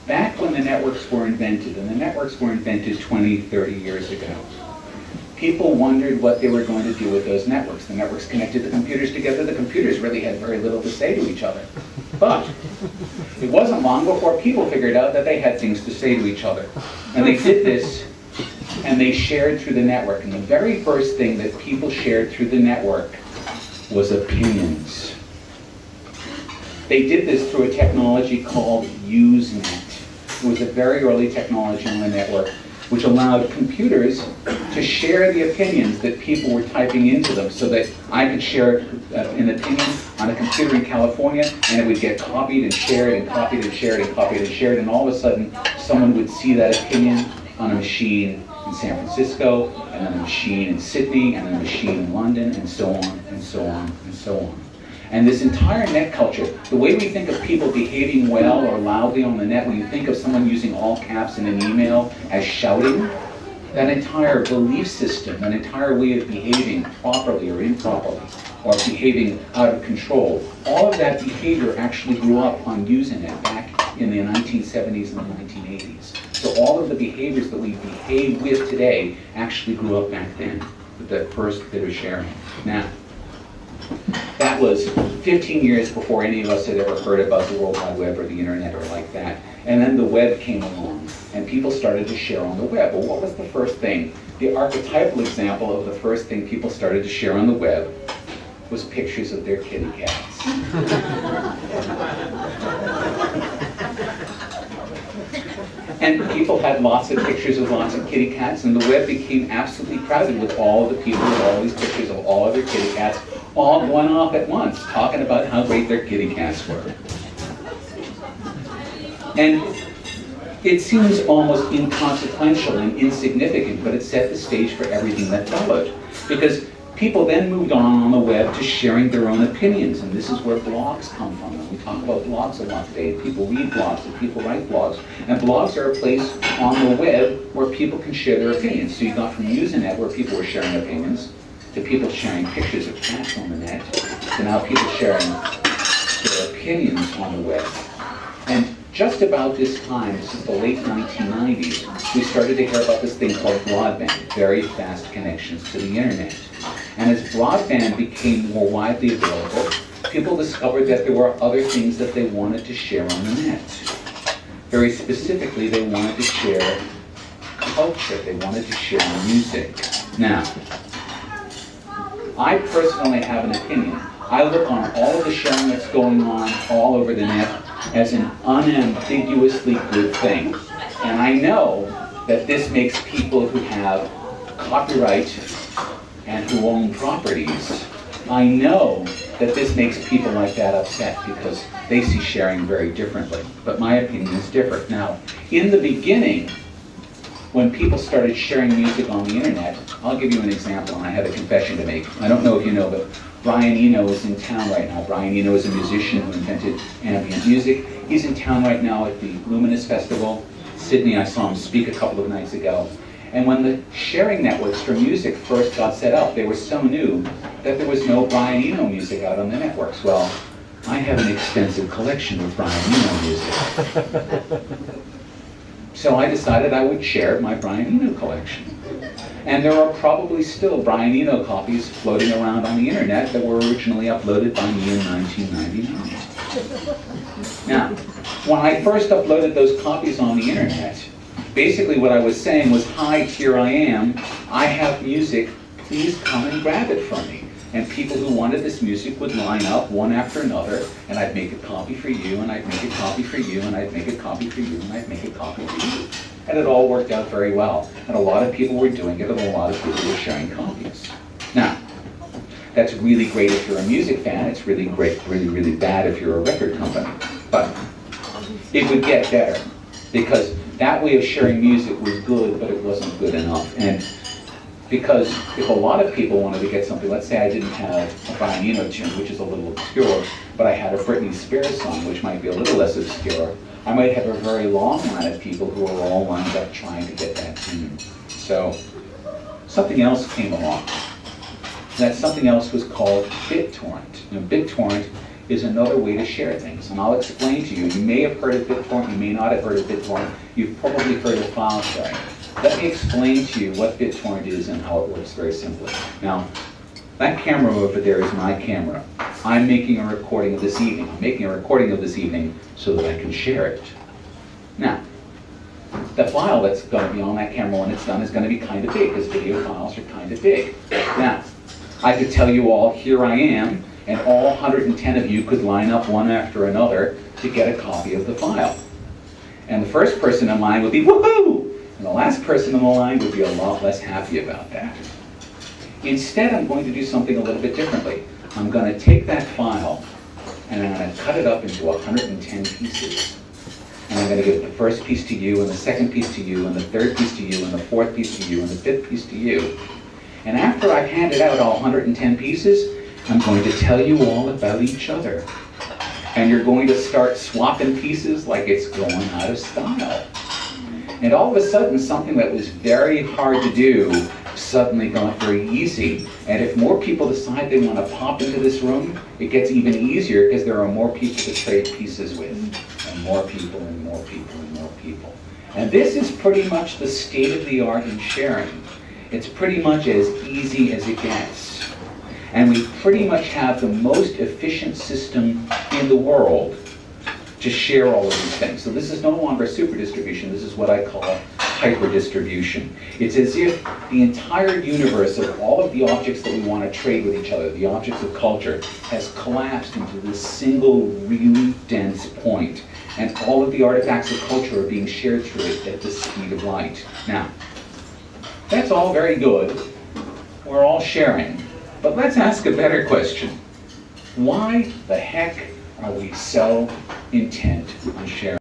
Back when the networks were invented, and the networks were invented 20, 30 years ago, people wondered what they were going to do with those networks. The networks connected the computers together. The computers really had very little to say to each other. But it wasn't long before people figured out that they had things to say to each other. And they did this, and they shared through the network. And the very first thing that people shared through the network was opinions. They did this through a technology called Usenet. It was a very early technology on the network which allowed computers to share the opinions that people were typing into them, so that I could share an opinion on a computer in California, and it would get copied and shared and copied and shared and copied and shared, and all of a sudden someone would see that opinion on a machine in San Francisco, and then a machine in Sydney, and then a machine in London, and so on and so on and so on. And this entire net culture, the way we think of people behaving well or loudly on the net, when you think of someone using all caps in an email as shouting, that entire belief system, that entire way of behaving properly or improperly, or behaving out of control, all of that behavior actually grew up on Usenet back in the 1970s and the 1980s. So all of the behaviors that we behave with today actually grew up back then, with that first bit of sharing. Now, that was 15 years before any of us had ever heard about the World Wide Web or the internet or like that. And then the web came along, and people started to share on the web. Well, what was the first thing? The archetypal example of the first thing people started to share on the web was pictures of their kitty cats. And people had lots of pictures of lots of kitty cats, and the web became absolutely crowded with all of the people with all these pictures of all of their kitty cats, all going off at once, talking about how great their kitty cats were. And it seems almost inconsequential and insignificant, but it set the stage for everything that followed. Because people then moved on the web to sharing their own opinions, and this is where blogs come from. And we talk about blogs a lot today. People read blogs and people write blogs. And blogs are a place on the web where people can share their opinions. So you got from Usenet, where people were sharing opinions, to people sharing pictures of cats on the net, to now people sharing their opinions on the web. And just about this time, this is the late 1990s, we started to hear about this thing called broadband, very fast connections to the internet. And as broadband became more widely available, people discovered that there were other things that they wanted to share on the net. Very specifically, they wanted to share culture, they wanted to share music. Now, I personally have an opinion. I look on all of the sharing that's going on all over the net as an unambiguously good thing. And I know that this makes people who have copyright and who own properties, I know that this makes people like that upset because they see sharing very differently. But my opinion is different. Now, in the beginning, when people started sharing music on the internet, I'll give you an example, and I have a confession to make. I don't know if you know, but Brian Eno is in town right now. Brian Eno is a musician who invented ambient music. He's in town right now at the Luminous Festival, Sydney. I saw him speak a couple of nights ago. And when the sharing networks for music first got set up, they were so new that there was no Brian Eno music out on the networks. Well, I have an extensive collection of Brian Eno music. So I decided I would share my Brian Eno collection. And there are probably still Brian Eno copies floating around on the internet that were originally uploaded by me in 1999. Now, when I first uploaded those copies on the internet, basically what I was saying was, hi, here I am, I have music, please come and grab it from me. And people who wanted this music would line up one after another, and I'd make a copy for you, and I'd make a copy for you, and I'd make a copy for you, and I'd make a copy for you. And it all worked out very well. And a lot of people were doing it, and a lot of people were sharing copies. Now, that's really great if you're a music fan. It's really great, really, really bad if you're a record company. But it would get better, because that way of sharing music was good, but it wasn't good enough. And because if a lot of people wanted to get something, let's say I didn't have a Brian Eno tune, which is a little obscure, but I had a Britney Spears song, which might be a little less obscure, I might have a very long line of people who are all lined up trying to get that tune. So something else came along. That something else was called BitTorrent. Now, BitTorrent is another way to share things. And I'll explain to you. You may have heard of BitTorrent, you may not have heard of BitTorrent. You've probably heard of file sharing. Let me explain to you what BitTorrent is and how it works very simply. Now, that camera over there is my camera. I'm making a recording of this evening. I'm making a recording of this evening so that I can share it. Now, the file that's going to be on that camera when it's done is going to be kind of big, because video files are kind of big. Now, I could tell you all, here I am, and all 110 of you could line up one after another to get a copy of the file. And the first person in line would be, woohoo! And the last person in the line would be a lot less happy about that. Instead, I'm going to do something a little bit differently. I'm going to take that file, and I'm going to cut it up into 110 pieces. And I'm going to give the first piece to you, and the second piece to you, and the third piece to you, and the fourth piece to you, and the fifth piece to you. And after I've handed out all 110 pieces, I'm going to tell you all about each other. And you're going to start swapping pieces like it's going out of style. And all of a sudden, something that was very hard to do suddenly got very easy. And if more people decide they want to pop into this room, it gets even easier because there are more people to trade pieces with. And more people, and more people, and more people. And this is pretty much the state of the art in sharing. It's pretty much as easy as it gets. And we pretty much have the most efficient system in the world to share all of these things. So this is no longer super distribution, this is what I call hyper distribution. It's as if the entire universe of all of the objects that we want to trade with each other, the objects of culture, has collapsed into this single really dense point. And all of the artifacts of culture are being shared through it at the speed of light. Now, that's all very good. We're all sharing. But let's ask a better question. Why the heck are we so intent on sharing?